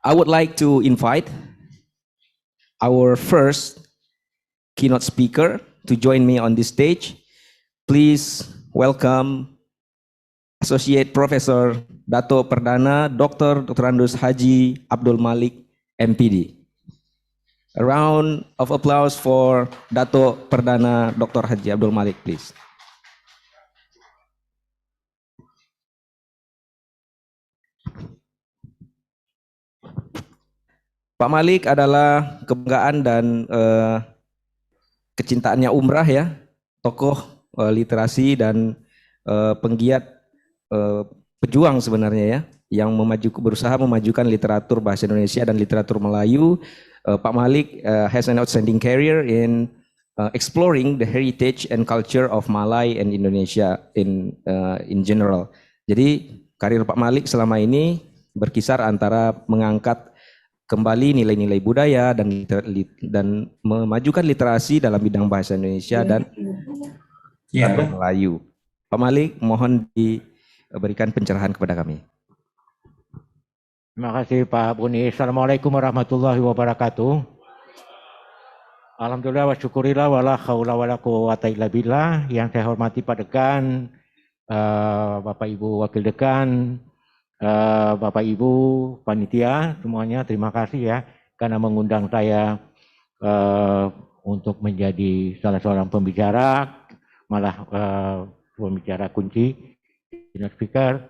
I would like to invite our first keynote speaker to join me on this stage. Please welcome Associate Professor Dato Perdana Dr. Andos Haji Abdul Malik, MPD. A round of applause for Dato Perdana Dr. Haji Abdul Malik, please. Pak Malik adalah kebanggaan dan kecintaannya umrah ya, tokoh literasi dan penggiat pejuang sebenarnya ya, yang berusaha memajukan literatur bahasa Indonesia dan literatur Melayu. Pak Malik has an outstanding career in exploring the heritage and culture of Malay and Indonesia in general. Jadi karir Pak Malik selama ini berkisar antara mengangkat kembali nilai-nilai budaya dan memajukan literasi dalam bidang bahasa Indonesia dan Melayu. Pak Malik, mohon diberikan pencerahan kepada kami. Terima kasih Pak Buni. Assalamualaikum warahmatullahi wabarakatuh. Alhamdulillah wa syukurillah wa la haula wa la quwwata illa billah. Yang saya hormati Pak Dekan, Bapak Ibu Wakil Dekan, Bapak Ibu panitia semuanya, terima kasih ya karena mengundang saya untuk menjadi salah seorang pembicara, malah pembicara kunci, keynote speaker.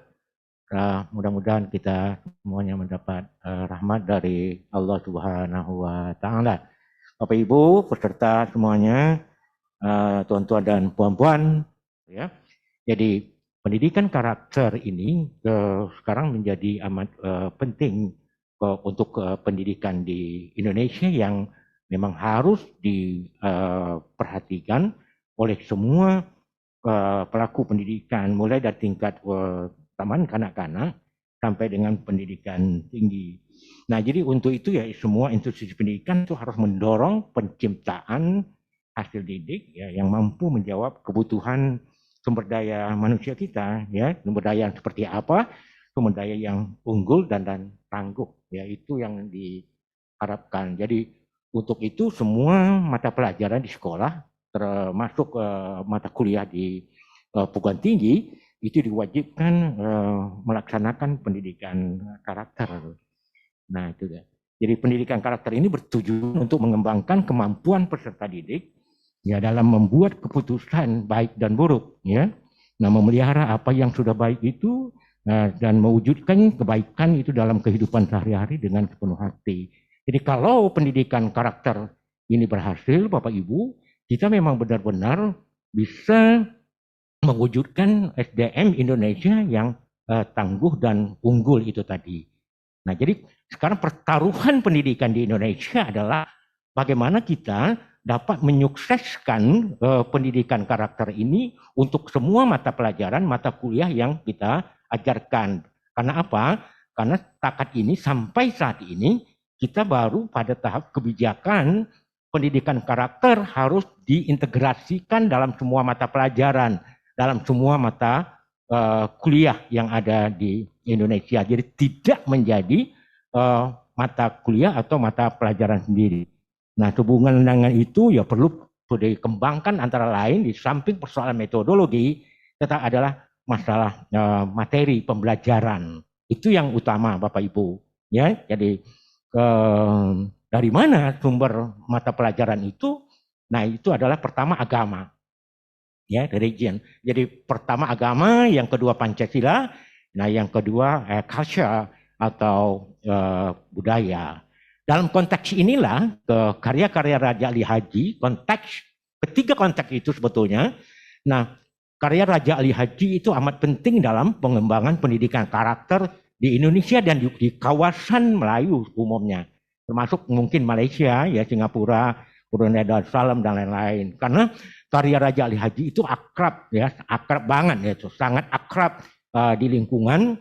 Mudah-mudahan kita semuanya mendapat rahmat dari Allah Subhanahu wa Ta'ala. Bapak Ibu peserta semuanya, tuan-tuan dan puan-puan, ya. Jadi pendidikan karakter ini sekarang menjadi amat penting untuk pendidikan di Indonesia yang memang harus diperhatikan oleh semua pelaku pendidikan, mulai dari tingkat taman kanak-kanak sampai dengan pendidikan tinggi. Nah, jadi untuk itu ya semua institusi pendidikan itu harus mendorong penciptaan hasil didik ya yang mampu menjawab kebutuhan sumber daya manusia kita, ya, sumber daya yang seperti apa, sumber daya yang unggul dan tangguh, ya, itu yang diharapkan. Jadi untuk itu semua mata pelajaran di sekolah, termasuk mata kuliah di perguruan tinggi, itu diwajibkan melaksanakan pendidikan karakter. Nah itu dia. Jadi pendidikan karakter ini bertujuan untuk mengembangkan kemampuan peserta didik ya dalam membuat keputusan baik dan buruk ya. Nah, memelihara apa yang sudah baik itu dan mewujudkan kebaikan itu dalam kehidupan sehari-hari dengan sepenuh hati. Jadi kalau pendidikan karakter ini berhasil Bapak Ibu, kita memang benar-benar bisa mewujudkan SDM Indonesia yang tangguh dan unggul itu tadi. Nah, jadi sekarang pertaruhan pendidikan di Indonesia adalah bagaimana kita dapat menyukseskan pendidikan karakter ini untuk semua mata pelajaran, mata kuliah yang kita ajarkan. Karena apa? Karena takat ini sampai saat ini kita baru pada tahap kebijakan pendidikan karakter harus diintegrasikan dalam semua mata pelajaran, dalam semua mata kuliah yang ada di Indonesia. Jadi tidak menjadi mata kuliah atau mata pelajaran sendiri. Nah, hubungan dengan itu ya perlu dikembangkan antara lain di samping persoalan metodologi, tetap adalah masalah materi pembelajaran. Itu yang utama Bapak Ibu. Ya, jadi dari mana sumber mata pelajaran itu? Nah, itu adalah pertama agama. Ya, religion. Jadi pertama agama, yang kedua Pancasila, nah yang kedua culture atau budaya. Dalam konteks inilah karya-karya Raja Ali Haji, ketiga konteks itu sebetulnya. Nah, karya Raja Ali Haji itu amat penting dalam pengembangan pendidikan karakter di Indonesia dan di kawasan Melayu umumnya, termasuk mungkin Malaysia, ya, Singapura, Brunei Darussalam dan lain-lain. Karena karya Raja Ali Haji itu akrab, ya, akrab banget, ya, itu sangat akrab di lingkungan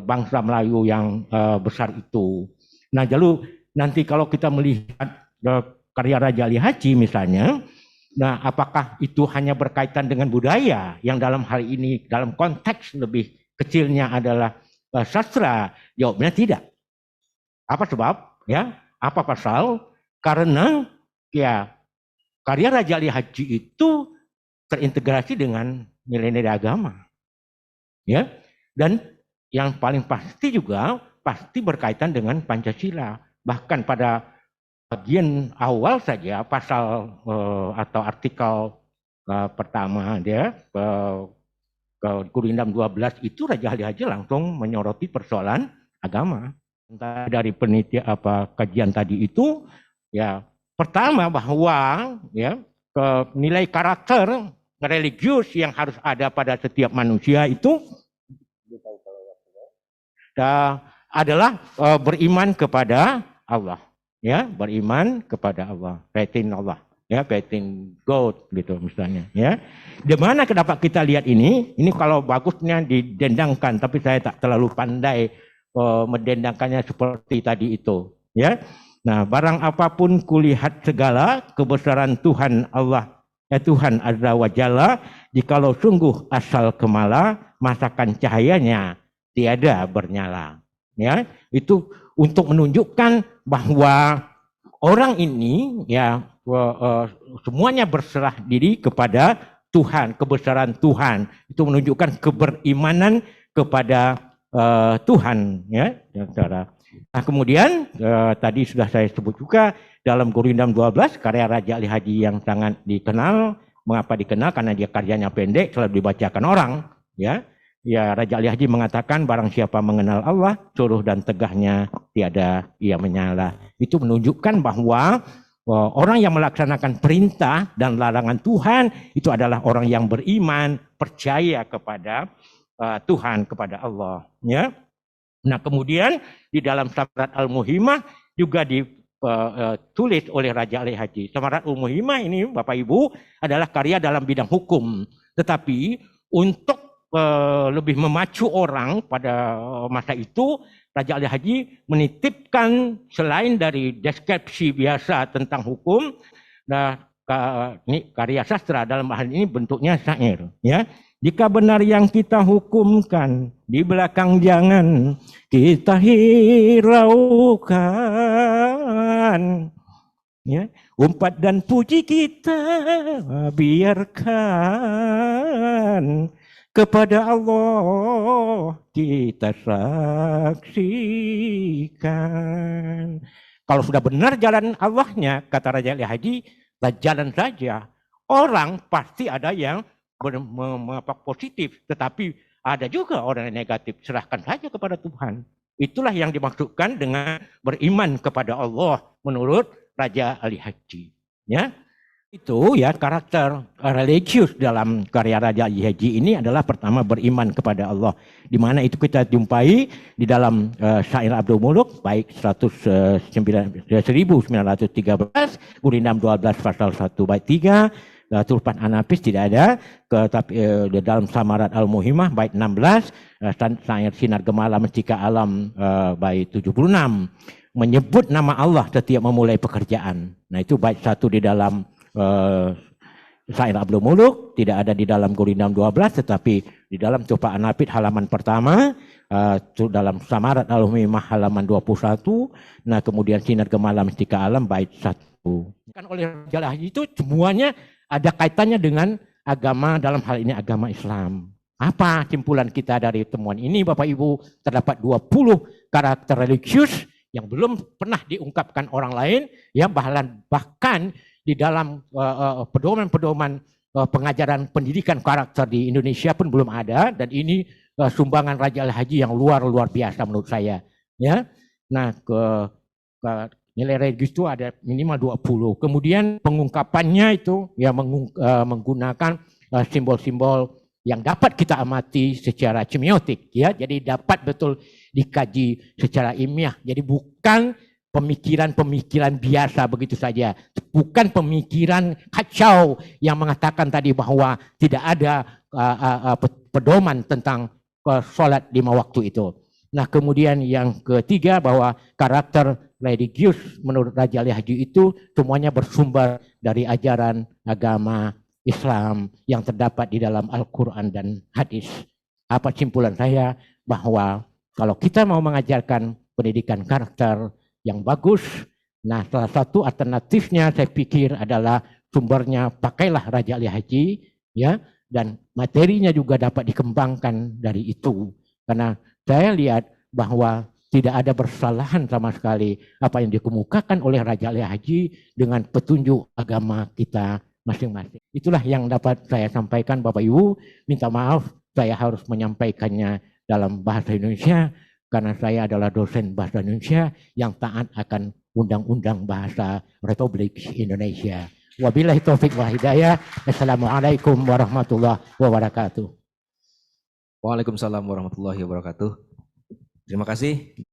bangsa Melayu yang besar itu. Nah, lalu nanti kalau kita melihat karya Raja Ali Haji misalnya, nah apakah itu hanya berkaitan dengan budaya yang dalam hal ini dalam konteks lebih kecilnya adalah sastra? Jawabnya tidak. Apa sebab? Ya, apa pasal? Karena ya karya Raja Ali Haji itu terintegrasi dengan nilai-nilai agama. Ya, dan yang paling pasti juga pasti berkaitan dengan Pancasila. Bahkan pada bagian awal saja pasal atau artikel pertama dia ke Gurindam 12 itu Raja Ali Haji langsung menyoroti persoalan agama. Entah dari kajian tadi itu ya pertama bahwa ya nilai karakter religius yang harus ada pada setiap manusia itu adalah beriman kepada Allah, ya, beriman kepada Allah, faith in Allah, ya, faith in God gitu misalnya, ya. Di mana kenapa kita lihat ini kalau bagusnya didendangkan, tapi saya tak terlalu pandai mendendangkannya seperti tadi itu, ya. Nah, barang apapun kulihat segala kebesaran Tuhan Allah, Tuhan Azza wa Jalla, jikalau sungguh asal kemala, masakan cahayanya tiada bernyala. Ya, itu untuk menunjukkan bahwa orang ini ya semuanya berserah diri kepada Tuhan, kebesaran Tuhan. Itu menunjukkan keberimanan kepada Tuhan, ya, saudara. Nah, kemudian tadi sudah saya sebut juga dalam Gurindam 12 karya Raja Ali Haji yang sangat dikenal. Mengapa dikenal? Karena dia karyanya pendek, selalu dibacakan orang, ya. Ya, Raja Ali Haji mengatakan barang siapa mengenal Allah, suruh dan tegahnya tiada ia menyala. Itu menunjukkan bahwa orang yang melaksanakan perintah dan larangan Tuhan itu adalah orang yang beriman, percaya kepada Tuhan, kepada Allah. Ya. Nah, kemudian di dalam Samarat Al-Muhimah juga ditulis oleh Raja Ali Haji. Samarat Al-Muhimah ini Bapak Ibu adalah karya dalam bidang hukum. Tetapi untuk lebih memacu orang pada masa itu, Raja Ali Haji menitipkan selain dari deskripsi biasa tentang hukum, nah ini karya sastra, dalam hal ini bentuknya syair, ya. Jika benar yang kita hukumkan, di belakang jangan kita hiraukan. Ya, umpat dan puji kita biarkan, kepada Allah kita saksikan. Kalau sudah benar jalan Allahnya, kata Raja Ali Haji, jalan saja. Orang pasti ada yang positif, tetapi ada juga orang yang negatif. Serahkan saja kepada Tuhan. Itulah yang dimaksudkan dengan beriman kepada Allah menurut Raja Ali Haji. Ya. Itu ya karakter religius dalam karya Raja Ali Haji ini adalah pertama beriman kepada Allah, di mana itu kita jumpai di dalam syair Abdul Muluk baik 1913 Gurindam 12 pasal 1 bait 3, Tulipan Anapis tidak ada, tetapi di dalam Samarat Al-Muhimah bait 16, syair Sinar Gemala Mestika Alam bait 76 menyebut nama Allah setiap memulai pekerjaan. Nah, itu bait 1 di dalam syair Abdul Muluk, tidak ada di dalam Gurindam 12, tetapi di dalam Tulipan Anapis halaman pertama, dalam Samarat Al-Muhimah halaman 21, nah kemudian Sinar Gemala Mestika Alam bait 1. Kan oleh Raja Ali Haji itu semuanya ada kaitannya dengan agama, dalam hal ini agama Islam. Apa simpulan kita dari temuan ini Bapak Ibu? Terdapat 20 karakter religius yang belum pernah diungkapkan orang lain, ya, bahkan di dalam pedoman-pedoman pengajaran pendidikan karakter di Indonesia pun belum ada, dan ini sumbangan Raja Ali Haji yang luar biasa menurut saya, ya. Nah, nilai religius itu ada minimal 20. Kemudian pengungkapannya itu ya menggunakan simbol-simbol yang dapat kita amati secara semiotik, ya. Jadi dapat betul dikaji secara ilmiah. Jadi bukan pemikiran-pemikiran biasa begitu saja. Bukan pemikiran kacau yang mengatakan tadi bahwa tidak ada pedoman tentang sholat 5 waktu itu. Nah, kemudian yang ketiga bahwa karakter religius menurut Raja Ali Haji itu semuanya bersumber dari ajaran agama Islam yang terdapat di dalam Al-Quran dan hadis. Apa simpulan saya? Bahwa kalau kita mau mengajarkan pendidikan karakter yang bagus. Nah, salah satu alternatifnya saya pikir adalah sumbernya pakailah Raja Ali Haji, ya, dan materinya juga dapat dikembangkan dari itu. Karena saya lihat bahwa tidak ada bersalahan sama sekali apa yang dikemukakan oleh Raja Ali Haji dengan petunjuk agama kita masing-masing. Itulah yang dapat saya sampaikan, Bapak Ibu. Minta maaf saya harus menyampaikannya dalam bahasa Indonesia karena saya adalah dosen bahasa Indonesia yang taat akan Undang-Undang Bahasa Republik Indonesia. Wabillahi taufik wal hidayah. Assalamualaikum warahmatullahi wabarakatuh. Waalaikumsalam warahmatullahi wabarakatuh. Terima kasih